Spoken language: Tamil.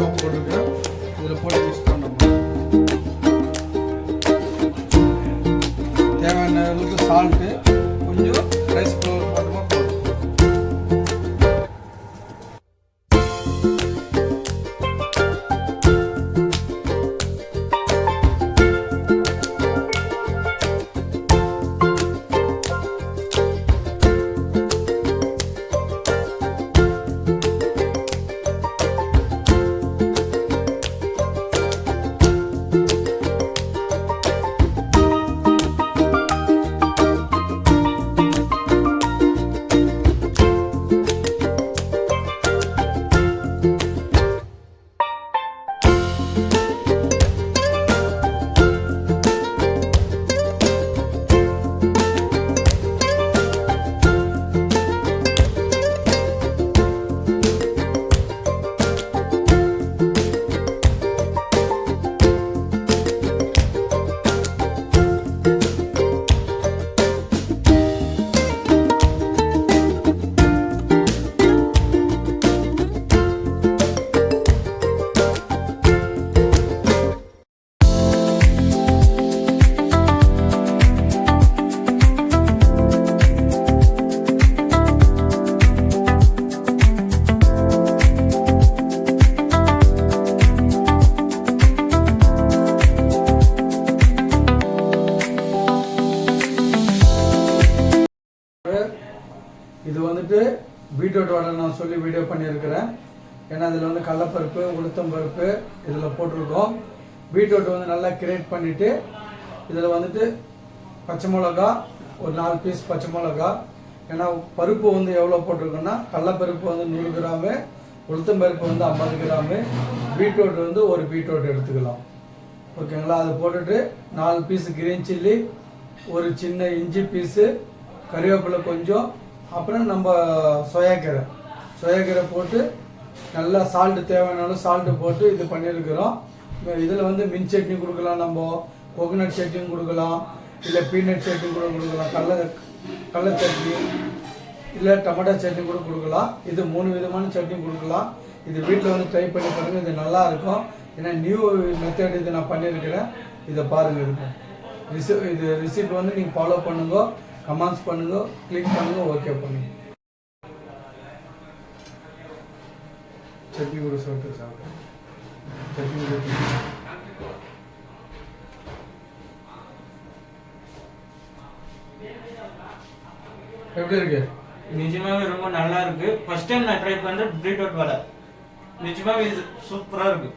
சோப்பு போட்டுருக்கேன். இதில் போட்டு மிக்ஸ் பண்ணணும். தேவையான அளவுக்கு சால்ட்டு, கொஞ்சம் ரைஸ் ஃப்ளவர் போட்டோமா போதும். இது வந்துட்டு பீட்ரூட் வடை நான் சொல்லி வீடியோ பண்ணியிருக்கிறேன். ஏன்னா அதில் வந்து கடலைப்பருப்பு, உளுத்தம் பருப்பு இதில் போட்டிருக்கோம். பீட்ரூட் வந்து நல்லா கிரேட் பண்ணிவிட்டு இதில் வந்துட்டு பச்சை மிளகா, ஒரு 4 பீஸ் பச்சை மிளகா. ஏன்னா பருப்பு வந்து எவ்வளோ போட்டிருக்கோன்னா, கடலைப்பருப்பு வந்து 100 கிராமு, உளுத்தம் பருப்பு வந்து 50 கிராமு, பீட்ரூட் வந்து ஒரு பீட்ரூட் எடுத்துக்கலாம். ஓகேங்களா? அதை போட்டுட்டு 4 பீஸ் கிரீன் சில்லி, ஒரு சின்ன இஞ்சி பீஸு, கறிவேப்பிலை கொஞ்சம், அப்புறம் நம்ம சோயாக்கீரை போட்டு நல்லா சால்ட்டு தேவையான சால்ட்டு போட்டு இது பண்ணியிருக்கிறோம். இதில் வந்து மின் சட்னி கொடுக்கலாம், நம்ம கோகோனட் சட்னியும் கொடுக்கலாம், இல்லை பீனட் சட்னி கூட கொடுக்கலாம், கடலை சட்னி இல்லை டொமேட்டோ சட்னி கூட கொடுக்கலாம். இது 3 விதமான சட்னி கொடுக்கலாம். இது வீட்டில் வந்து ட்ரை பண்ணி பாருங்கள். இது நல்லா இருக்கும். ஏன்னா நியூ மெத்தட் இது நான் பண்ணியிருக்கிறேன். இதை பாருங்கள். இருக்கும் இது ரிசிப்ட் வந்து நீங்கள் ஃபாலோ பண்ணுங்க, கமெண்ட்ஸ் பண்ணுங்க, கிளிக் பண்ணுங்க, ஓகே பண்ணுங்க. சட்னி கூட சொல்லிட்டு சாப்பிட்டேன். சட்னி கூட எப்படி இருக்கு? நிஜமாவே ரொம்ப நல்லா இருக்கு. ஃபர்ஸ்ட் டைம் நான் ட்ரை பண்றேன் பீட்ரூட் வடை. நிஜமாவே இது சூப்பரா இருக்கு.